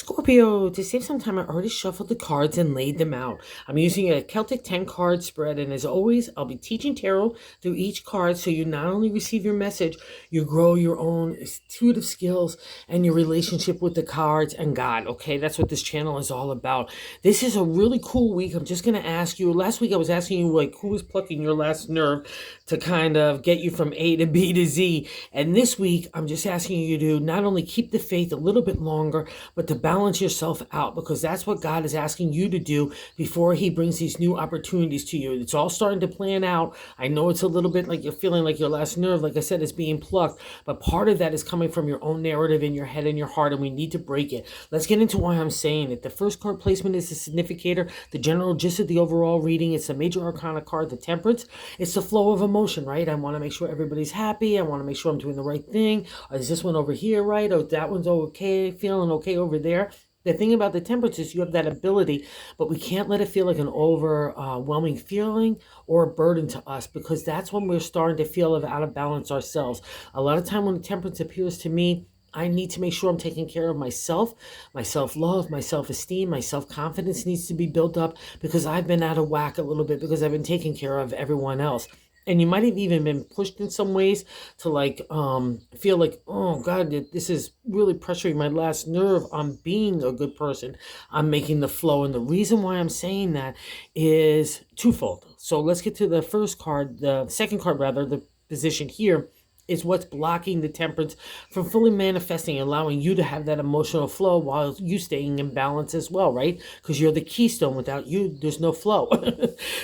Scorpio, to save some time, I already shuffled the cards and laid them out. I'm using a Celtic 10 card spread, and as always, I'll be teaching tarot through each card so you not only receive your message, you grow your own intuitive skills and your relationship with the cards and God, okay? That's what this channel is all about. This is a really cool week. I'm just going to ask you, last week I was asking you, like, who was plucking your last nerve to kind of get you from A to B to Z. And this week, I'm just asking you to not only keep the faith a little bit longer, but to balance yourself out, because that's what God is asking you to do before he brings these new opportunities to you. It's all starting to plan out. I know it's a little bit like you're feeling like your last nerve, like I said, is being plucked, but part of that is coming from your own narrative in your head and your heart, and we need to break it. Let's get into why I'm saying it. The first card placement is the significator, the general gist of the overall reading. It's a major arcana card, the Temperance. It's the flow of emotion, right? I want to make sure everybody's happy. I want to make sure I'm doing the right thing. Is this one over here right? Or that one's okay, feeling okay over there. The thing about the Temperance is you have that ability, but we can't let it feel like an overwhelming feeling or a burden to us, because that's when we're starting to feel out of balance ourselves. A lot of time when the Temperance appears to me, I need to make sure I'm taking care of myself, my self-love, my self-esteem, my self-confidence needs to be built up, because I've been out of whack a little bit because I've been taking care of everyone else. And you might have even been pushed in some ways to feel like, oh God, this is really pressuring my last nerve. I'm being a good person. I'm making the flow. And the reason why I'm saying that is twofold. So let's get to the first card, the second card rather, the position here is what's blocking the Temperance from fully manifesting, allowing you to have that emotional flow while you staying in balance as well, right? Because you're the keystone. Without you, there's no flow.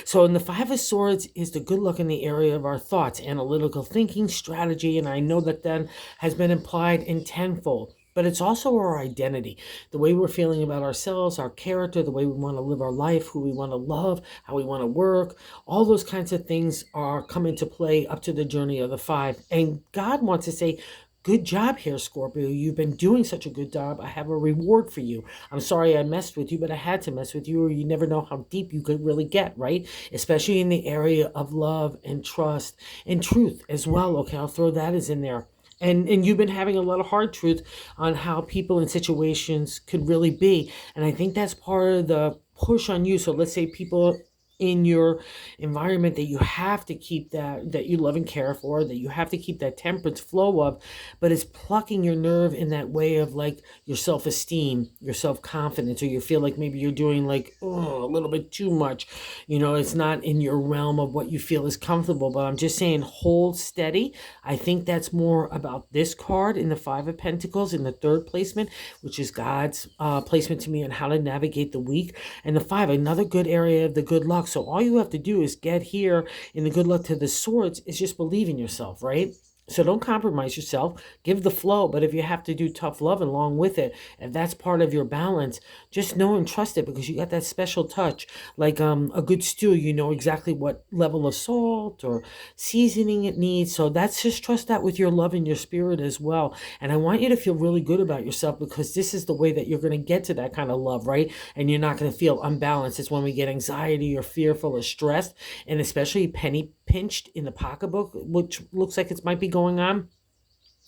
So in the Five of Swords is the good luck in the area of our thoughts, analytical thinking, strategy, and I know that then has been implied in tenfold. But it's also our identity, the way we're feeling about ourselves, our character, the way we want to live our life, who we want to love, how we want to work. All those kinds of things are come into play up to the journey of the five. And God wants to say, good job here, Scorpio. You've been doing such a good job. I have a reward for you. I'm sorry I messed with you, but I had to mess with you, or you never know how deep you could really get, right? Especially in the area of love and trust and truth as well. Okay, I'll throw that as in there. And you've been having a lot of hard truth on how people in situations could really be. And I think that's part of the push on you. So let's say people in your environment that you have to keep that you love and care for, that you have to keep that Temperance flow of, but it's plucking your nerve in that way of like your self-esteem, your self-confidence, or you feel like maybe you're doing like, oh, a little bit too much. You know, it's not in your realm of what you feel is comfortable, but I'm just saying hold steady. I think that's more about this card in the Five of Pentacles in the third placement, which is God's placement to me on how to navigate the week. And the five, another good area of the good luck. So all you have to do is get here in the good luck to the Swords is just believe in yourself, right? So don't compromise yourself. Give the flow. But if you have to do tough love along with it, if that's part of your balance, just know and trust it, because you got that special touch. Like a good stew, you know exactly what level of salt or seasoning it needs. So that's just trust that with your love and your spirit as well. And I want you to feel really good about yourself, because this is the way that you're going to get to that kind of love, right? And you're not going to feel unbalanced. It's when we get anxiety or fearful or stressed, and especially penny pinched in the pocketbook, which looks like it might be going on.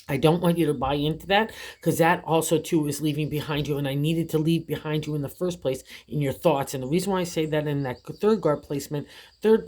I don't want you to buy into that, because that also too is leaving behind you, and I needed to leave behind you in the first place in your thoughts. And the reason why I say that in that third card placement is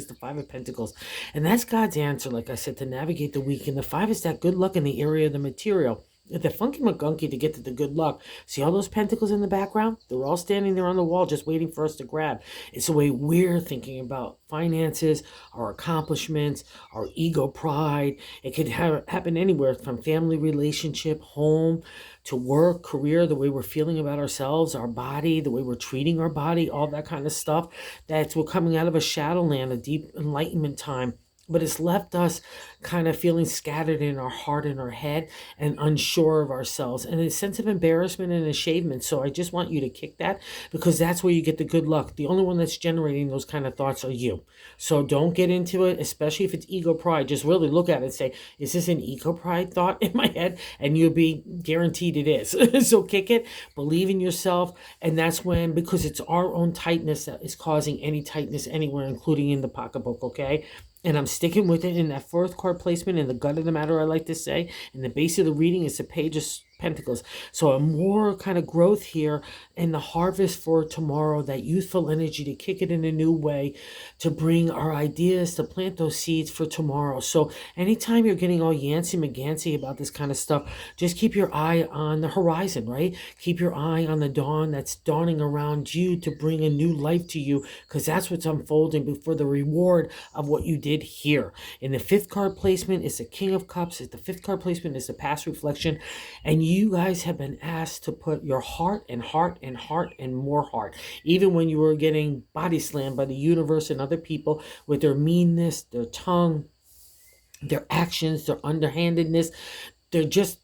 the Five of Pentacles, and that's God's answer, like I said, to navigate the week. And the five is that good luck in the area of the material. The funky McGunky to get to the good luck. See all those pentacles in the background? They're all standing there on the wall just waiting for us to grab. It's the way we're thinking about finances, our accomplishments, our ego pride. It could happen anywhere from family relationship, home, to work, career, the way we're feeling about ourselves, our body, the way we're treating our body, all that kind of stuff. We're coming out of a shadowland, a deep enlightenment time. But it's left us kind of feeling scattered in our heart and our head and unsure of ourselves, and a sense of embarrassment and ashamed. So I just want you to kick that, because that's where you get the good luck. The only one that's generating those kind of thoughts are you. So don't get into it, especially if it's ego pride. Just really look at it and say, is this an ego pride thought in my head? And you'll be guaranteed it is. So kick it, believe in yourself. And that's when, because it's our own tightness that is causing any tightness anywhere, including in the pocketbook, okay? And I'm sticking with it in that fourth card placement in the gut of the matter, I like to say. And the base of the reading is the Page of Pentacles. So a more kind of growth here in the harvest for tomorrow, that youthful energy to kick it in a new way, to bring our ideas, to plant those seeds for tomorrow. So anytime you're getting all yancy McGancy about this kind of stuff, just keep your eye on the horizon, right? Keep your eye on the dawn that's dawning around you to bring a new life to you, because that's what's unfolding before the reward of what you did here. In the fifth card placement, it's the King of Cups. The fifth card placement is the past reflection. And you guys have been asked to put your heart and heart and heart and more heart. Even when you were getting body slammed by the universe and other people with their meanness, their tongue, their actions, their underhandedness, they're just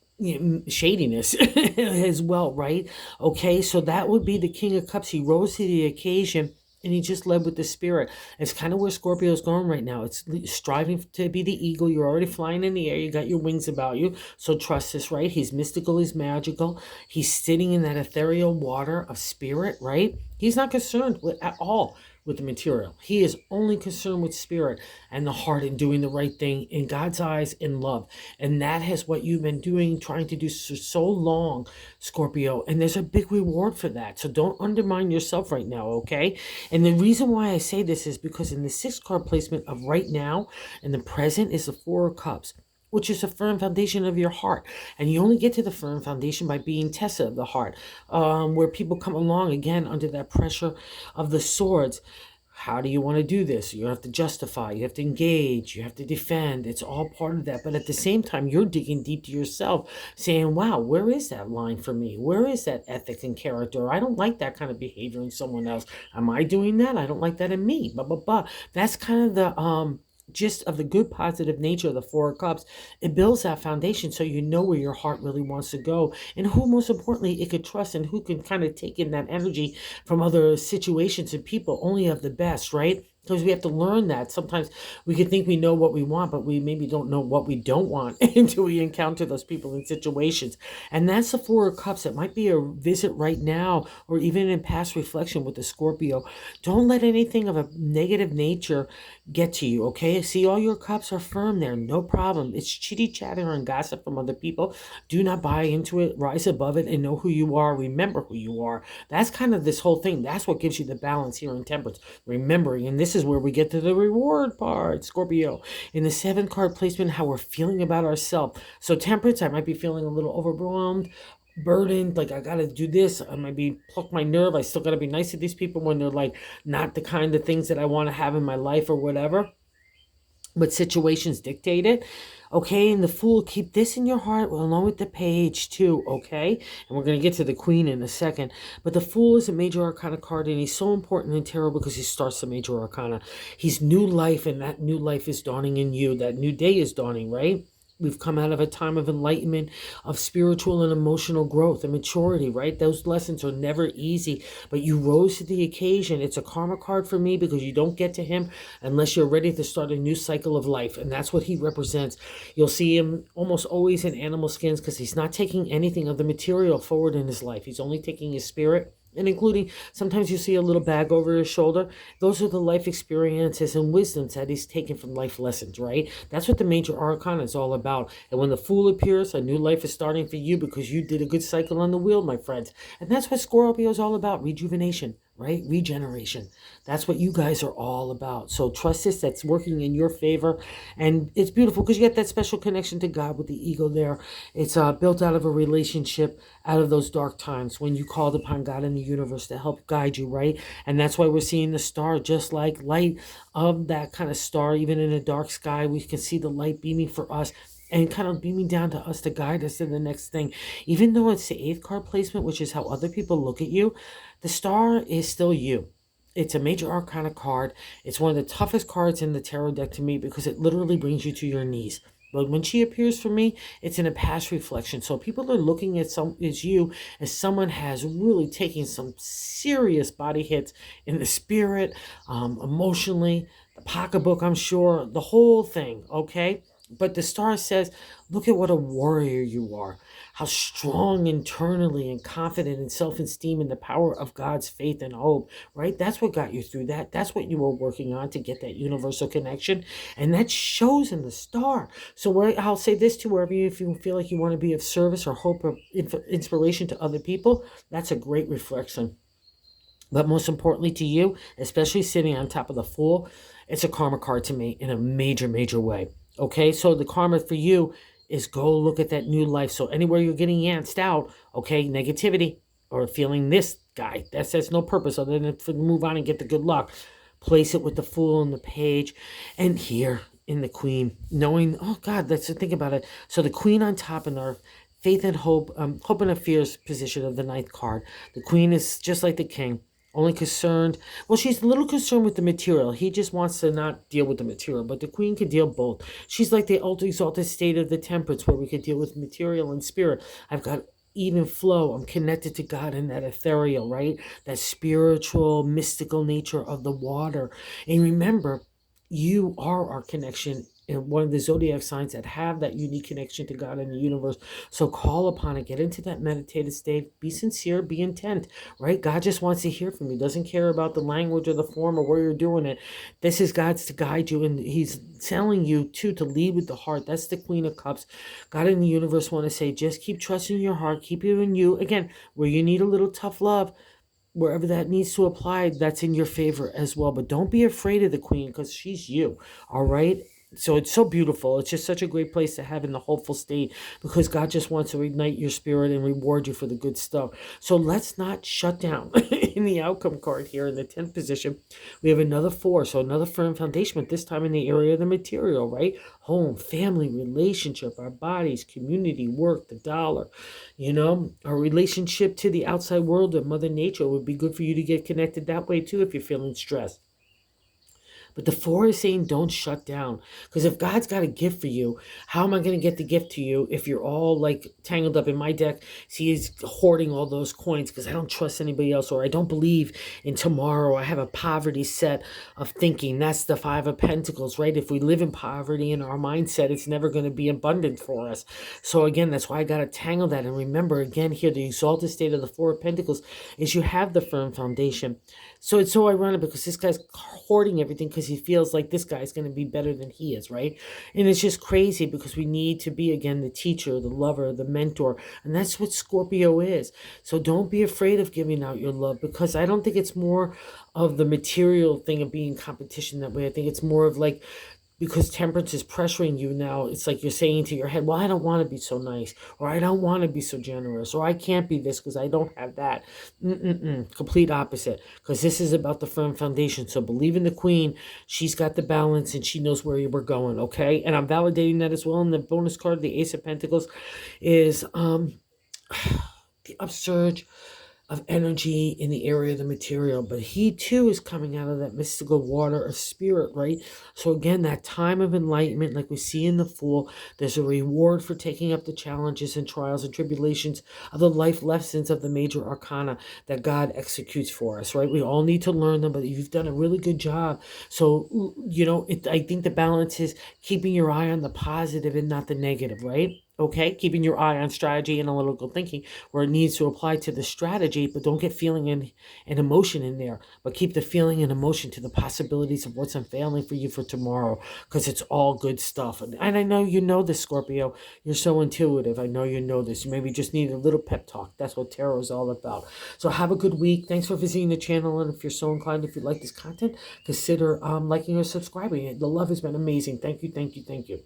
shadiness as well, right? Okay, so that would be the King of Cups. He rose to the occasion and he just led with the spirit. It's kind of where Scorpio is going right now. It's striving to be the eagle. You're already flying in the air. You got your wings about you. So trust this, right? He's mystical. He's magical. He's sitting in that ethereal water of spirit, right? He's not concerned at all with the material. He is only concerned with spirit and the heart and doing the right thing in God's eyes in love. And that is what you've been doing, trying to do for so long, Scorpio. And there's a big reward for that. So don't undermine yourself right now, okay? And the reason why I say this is because in the sixth card placement of right now and the present is the Four of Cups, which is a firm foundation of your heart. And you only get to the firm foundation by being Tessa of the heart, where people come along again under that pressure of the swords. How do you want to do this? You have to justify, you have to engage, you have to defend. It's all part of that. But at the same time, you're digging deep to yourself, saying, wow, where is that line for me? Where is that ethic and character? I don't like that kind of behavior in someone else. Am I doing that? I don't like that in me. Blah, blah, blah. That's kind of the gist of the good positive nature of the Four of Cups. It builds that foundation so you know where your heart really wants to go, and who most importantly it could trust, and who can kind of take in that energy from other situations and people, only of the best, right? Because we have to learn that sometimes we can think we know what we want, but we maybe don't know what we don't want until we encounter those people and situations. And that's the Four of Cups. It might be a visit right now, or even in past reflection with the Scorpio. Don't let anything of a negative nature get to you, okay? See, all your cups are firm there, no problem. It's chitty chatter and gossip from other people. Do not buy into it. Rise above it and know who you are. Remember who you are. That's kind of this whole thing. That's what gives you the balance here in Temperance. Remembering, and this is where we get to the reward part, Scorpio. In the seventh card placement, how we're feeling about ourselves. So Temperance, I might be feeling a little overwhelmed, burdened, like I gotta do this. I might be pluck my nerve. I still gotta be nice to these people when they're like not the kind of things that I want to have in my life or whatever, but situations dictate it. Okay, and the Fool, keep this in your heart along with the Page too, okay? And we're going to get to the Queen in a second. But the Fool is a major arcana card, and he's so important in tarot because he starts the major arcana. He's new life, and that new life is dawning in you. That new day is dawning, right? We've come out of a time of enlightenment, of spiritual and emotional growth and maturity, right? Those lessons are never easy, but you rose to the occasion. It's a karma card for me because you don't get to him unless you're ready to start a new cycle of life, and that's what he represents. You'll see him almost always in animal skins because he's not taking anything of the material forward in his life. He's only taking his spirit, and including sometimes you see a little bag over his shoulder. Those are the life experiences and wisdoms that he's taken from life lessons, right? That's what the major arcana is all about. And when the Fool appears, a new life is starting for you because you did a good cycle on the wheel, my friends. And that's what Scorpio is all about, rejuvenation, right? Regeneration. That's what you guys are all about. So trust this, that's working in your favor. And it's beautiful because you get that special connection to God with the ego there. It's built out of a relationship, out of those dark times when you called upon God in the universe to help guide you, right? And that's why we're seeing the star, just like light of that kind of star. Even in a dark sky, we can see the light beaming for us and kind of beaming down to us to guide us to the next thing. Even though it's the eighth card placement, which is how other people look at you, the star is still you. It's a major arcana card. It's one of the toughest cards in the tarot deck to me because it literally brings you to your knees. But when she appears for me, it's in a past reflection. So people are looking at you as someone has really taken some serious body hits in the spirit, emotionally, the pocketbook, I'm sure, the whole thing, okay? But the star says, look at what a warrior you are. how strong internally and confident in self-esteem and the power of God's faith and hope, right? That's what got you through that. That's what you were working on to get that universal connection. And that shows in the star. So I'll say this to wherever you, if you feel like you want to be of service or hope or inspiration to other people, that's a great reflection. But most importantly to you, especially sitting on top of the Fool, it's a karma card to me in a major, major way. Okay, so the karma for you is go look at that new life. So anywhere you're getting yanced out, okay, negativity or feeling this guy, that says no purpose other than to move on and get the good luck. Place it with the Fool and the Page, and here in the Queen, knowing, oh God, let's think about it. So the Queen on top in our faith and hope, hope and a fears position of the ninth card. The Queen is just like the King, only concerned, well, she's a little concerned with the material. He just wants to not deal with the material, but the Queen can deal both. She's like the ultimate exalted state of the temperance, where we could deal with material and spirit. I've got even flow. I'm connected to God in that ethereal, right? That spiritual, mystical nature of the water. And remember, you are our connection in one of the zodiac signs that have that unique connection to God and the universe. So call upon it, get into that meditative state, be sincere, be intent, right? God just wants to hear from you. Doesn't care about the language or the form or where you're doing it. This is God's to guide you, and he's telling you too to lead with the heart. That's the Queen of Cups. God and the universe want to say, just keep trusting your heart, keep it in you. Again, where you need a little tough love, wherever that needs to apply, that's in your favor as well. But don't be afraid of the Queen, because she's you, all right? So it's so beautiful. It's just such a great place to have in the hopeful state, because God just wants to ignite your spirit and reward you for the good stuff. So let's not shut down. In the outcome card here in the 10th position, we have another 4. So another firm foundation, but this time in the area of the material, right? Home, family, relationship, our bodies, community, work, the dollar, our relationship to the outside world and Mother Nature would be good for you to get connected that way too if you're feeling stressed. But the 4 is saying don't shut down. Because if God's got a gift for you, how am I going to get the gift to you if you're all like tangled up in my deck? See, he's hoarding all those coins because I don't trust anybody else, or I don't believe in tomorrow. I have a poverty set of thinking. That's the 5 of Pentacles, right? If we live in poverty in our mindset, it's never going to be abundant for us. So again, that's why I got to tangle that. And remember, again, here, the exalted state of the 4 of Pentacles is you have the firm foundation. So it's so ironic because this guy's hoarding everything because he feels like this guy's going to be better than he is, right? And it's just crazy because we need to be, again, the teacher, the lover, the mentor. And that's what Scorpio is. So don't be afraid of giving out your love, because I don't think it's more of the material thing of being competition that way. I think it's more of like, because temperance is pressuring you now, it's like you're saying to your head, well, I don't want to be so nice, or I don't want to be so generous, or I can't be this because I don't have that. Complete opposite, because this is about the firm foundation. So believe in the Queen. She's got the balance and she knows where we're going, okay? And I'm validating that as well. And the bonus card, the Ace of Pentacles, is the upsurge of energy in the area of the material, but he too is coming out of that mystical water of spirit, right? So again, that time of enlightenment, like we see in the Fool, there's a reward for taking up the challenges and trials and tribulations of the life lessons of the major arcana that God executes for us, right? We all need to learn them, but you've done a really good job. So, I think the balance is keeping your eye on the positive and not the negative, right? Okay, keeping your eye on strategy and analytical thinking where it needs to apply to the strategy, but don't get feeling and emotion in there. But keep the feeling and emotion to the possibilities of what's unveiling for you for tomorrow, because it's all good stuff. And I know you know this, Scorpio. You're so intuitive. I know you know this. You maybe just need a little pep talk. That's what tarot is all about. So have a good week. Thanks for visiting the channel. And if you're so inclined, if you like this content, consider liking or subscribing. The love has been amazing. Thank you, thank you, thank you.